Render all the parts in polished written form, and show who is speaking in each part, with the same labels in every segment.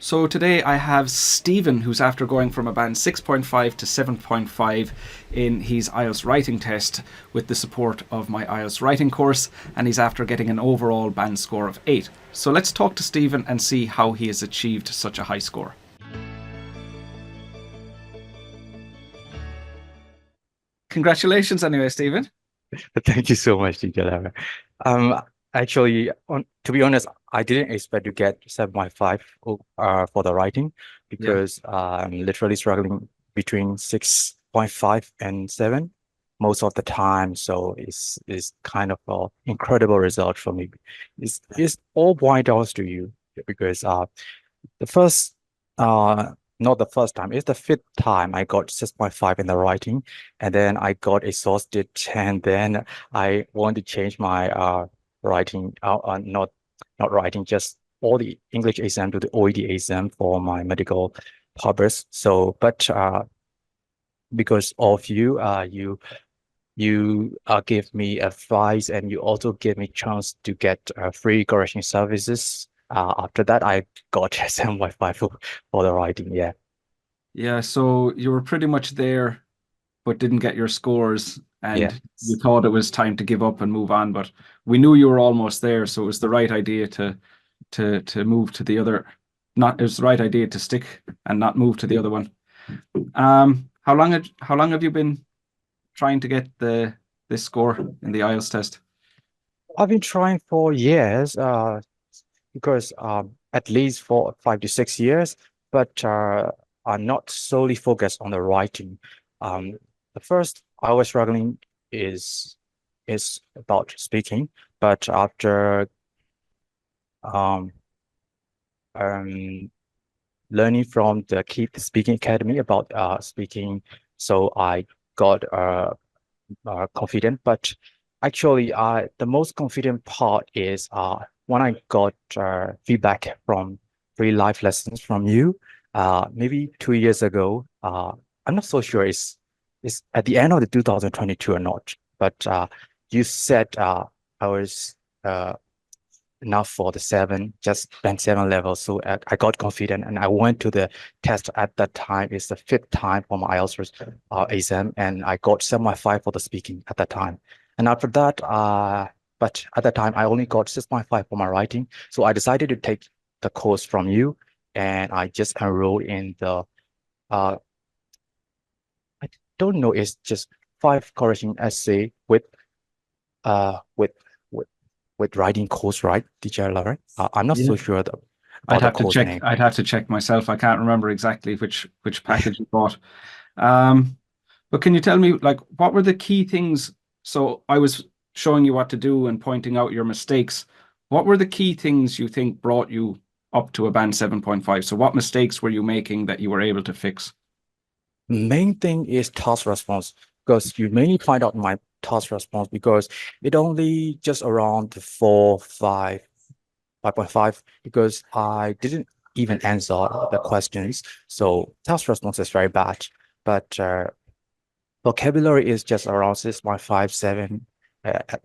Speaker 1: So today I have Stephen, who's after going from a band 6.5 to 7.5 in his IELTS writing test with the support of my IELTS writing course, and he's after getting an overall band score of 8. So let's talk to Stephen and see how he has achieved such a high score. Congratulations anyway, Stephen.
Speaker 2: Thank you so much, teacher. Um, to be honest, I didn't expect to get 7.5 for the writing
Speaker 1: Yeah.
Speaker 2: because I'm literally struggling between 6.5 and 7 most of the time. So it's kind of an incredible result for me. It's all boiled down to you because the first not the first time, it's the fifth time I got 6.5 in the writing, and then I got exhausted, and then I want to change my writing not writing, just all the English exam to the OED exam for my medical purpose. So but because of you, you give me advice, and you also give me chance to get free correction services. After that, I got 7.5 for the writing. Yeah.
Speaker 1: Yeah, so you were pretty much there, but didn't get your scores,
Speaker 2: Yeah.
Speaker 1: and you thought it was time to give up and move on. But we knew you were almost there, so it was the right idea to move to the other. Not it was the right idea to stick and not move to the other one. How long have you been trying to get this score in the IELTS test?
Speaker 2: I've been trying for years, because at least for 5 to 6 years, but I'm not solely focused on the writing. The first I was struggling is about speaking, but after um, um, learning from the Keep Speaking Academy about speaking, so I got confident. But actually, the most confident part is when I got feedback from free live lessons from you, maybe 2 years ago. I'm not so sure it's at the end of the 2022 or not, but you said I was enough for the seven, just band seven level. So I got confident, and I went to the test at that time. It's the fifth time for my IELTS exam, and I got 7.5 for the speaking at that time. And after that, but at that time, I only got 6.5 for my writing. So I decided to take the course from you, and I just enrolled in the, I don't know, it's just 5 correction essay uh, with, with writing course, right, teacher Lauren? I'm not
Speaker 1: Yeah.
Speaker 2: so sure about the course name.
Speaker 1: I'd have to check myself. I can't remember exactly which package you bought. Um, but can you tell me, like, what were the key things? So I was showing you what to do and pointing out your mistakes. What were the key things you think brought you up to a band 7.5? So what mistakes were you making that you were able to fix?
Speaker 2: Main thing is task response, because you mainly find out my task response because it only just around the 5.5, because I didn't even answer the questions. So task response is very bad, but vocabulary is just around 6.5, 7.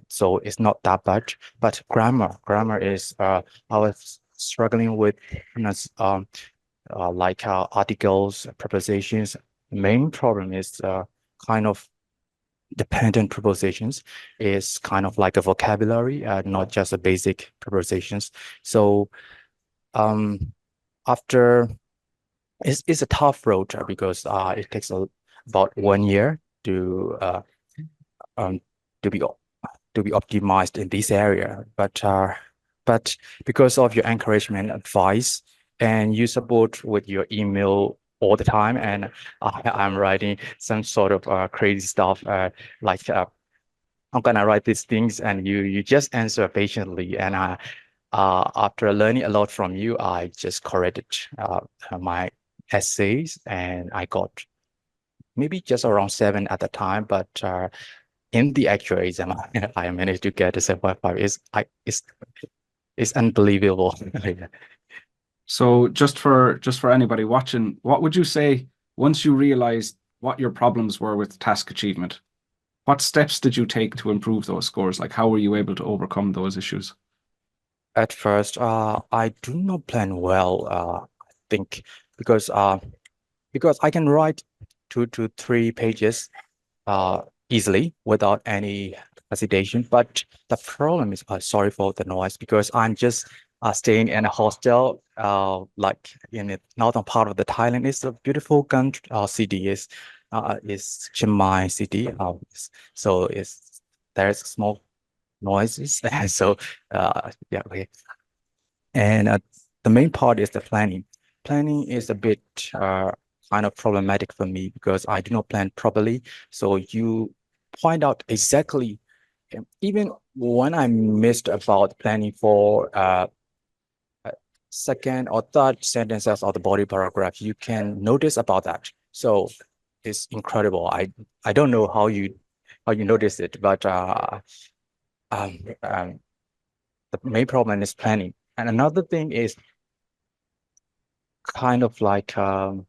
Speaker 2: So it's not that bad. But grammar is I was struggling with, you know, like articles, prepositions. Main problem is kind of dependent prepositions, is kind of like a vocabulary, not just a basic prepositions. So um, after it's a tough road, because it takes about 1 year um, to be optimized in this area. But because of your encouragement, advice, and you support with your email all the time, and I'm writing some sort of crazy stuff, like I'm gonna write these things, and you just answer patiently. And after learning a lot from you, I just corrected my essays, and I got maybe just around 7 at the time. But in the actual exam, I managed to get a 7.5. It's unbelievable.
Speaker 1: So just for anybody watching, what would you say once you realized what your problems were with task achievement? What steps did you take to improve those scores? Like, how were you able to overcome those issues?
Speaker 2: At first, I do not plan well. think, because because I can write 2 to 3 pages easily without any hesitation. But the problem is, sorry for the noise, because I'm just staying in a hostel, like in the northern part of the Thailand. It's a beautiful country, city. Is Chiang Mai city. So it's there's small noises. So yeah, okay. And the main part is the planning. Planning is a bit kind of problematic for me because I do not plan properly. So you point out exactly, even when I missed about planning for second or third sentences of the body paragraph, you can notice about that. So it's incredible. I don't know how you notice it, but um, um, the main problem is planning. And another thing is kind of like um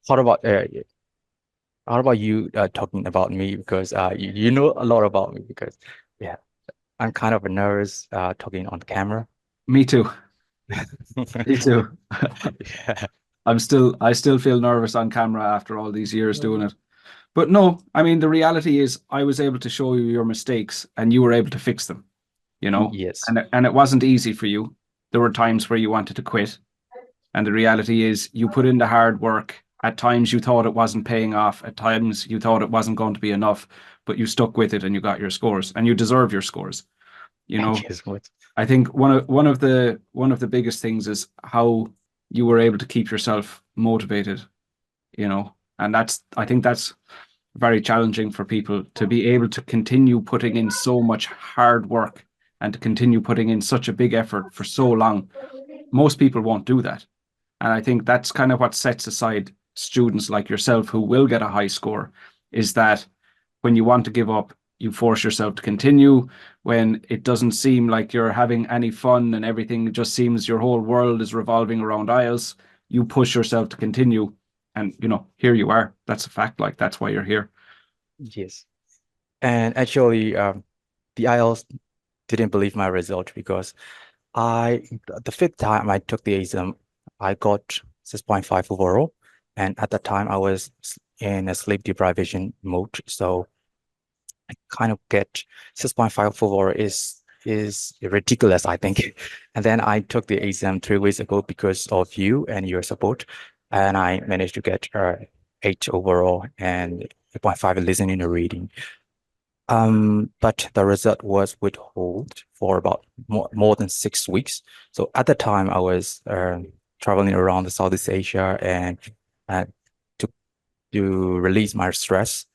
Speaker 2: what about how about you talking about me, because you know a lot about me, because yeah, I'm kind of a nervous talking on camera.
Speaker 1: Me too. Me too.
Speaker 2: Yeah.
Speaker 1: I still feel nervous on camera after all these years doing it. But no, I mean, the reality is I was able to show you your mistakes and you were able to fix them, you know,
Speaker 2: Yes.
Speaker 1: and it wasn't easy for you. There were times where you wanted to quit. And the reality is you put in the hard work. At times you thought it wasn't paying off. At times you thought it wasn't going to be enough, but you stuck with it and you got your scores and you deserve your scores. You
Speaker 2: Thank
Speaker 1: know,
Speaker 2: you so much.
Speaker 1: I think one of the biggest things is how you were able to keep yourself motivated, you know, and I think that's very challenging for people to be able to continue putting in so much hard work and to continue putting in such a big effort for so long. Most people won't do that. And I think that's kind of what sets aside students like yourself who will get a high score is that when you want to give up, you force yourself to continue. When it doesn't seem like you're having any fun and everything just seems your whole world is revolving around IELTS, you push yourself to continue. And, you know, here you are. That's a fact. Like, that's why you're here.
Speaker 2: Yes. And actually, the IELTS didn't believe my result because I the fifth time I took the exam, I got 6.5 overall. And at that time, I was in a sleep deprivation mode. So I kind of get 6.5 overall is ridiculous, I think. And then I took the exam 3 weeks ago because of you and your support. And I managed to get 8 overall and 8.5 in listening and reading. But the result was withheld for about more than 6 weeks. So at the time, I was traveling around the Southeast Asia and uh, to release my stress.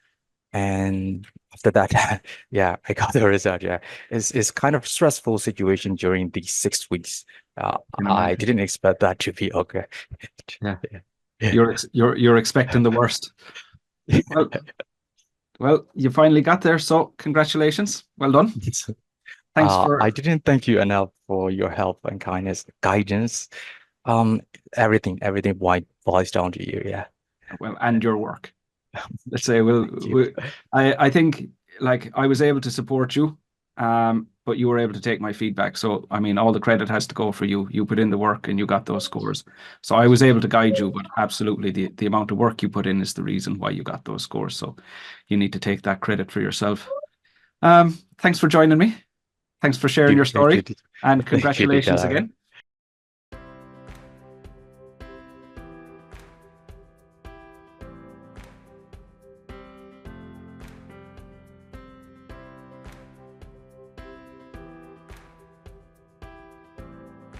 Speaker 2: And after that, yeah, I got the result. Yeah, it's kind of stressful situation during these 6 weeks.
Speaker 1: Can
Speaker 2: I
Speaker 1: imagine.
Speaker 2: didn't expect that to be okay.
Speaker 1: Yeah.
Speaker 2: Yeah.
Speaker 1: You're expecting the worst. Well, you finally got there, so congratulations. Well done. Thanks
Speaker 2: I
Speaker 1: for
Speaker 2: didn't thank you enough for your help and kindness, guidance. Um, everything boils down to you. Yeah.
Speaker 1: well and your work. Let's say
Speaker 2: Thank you.
Speaker 1: I think like I was able to support you, but you were able to take my feedback. So I mean, all the credit has to go for you. You put in the work and you got those scores. So I was able to guide you, but absolutely the amount of work you put in is the reason why you got those scores. So you need to take that credit for yourself. Thanks for joining me. Thanks for sharing your
Speaker 2: Thank you.
Speaker 1: story, and
Speaker 2: Thank you,
Speaker 1: congratulations
Speaker 2: Dita.
Speaker 1: again.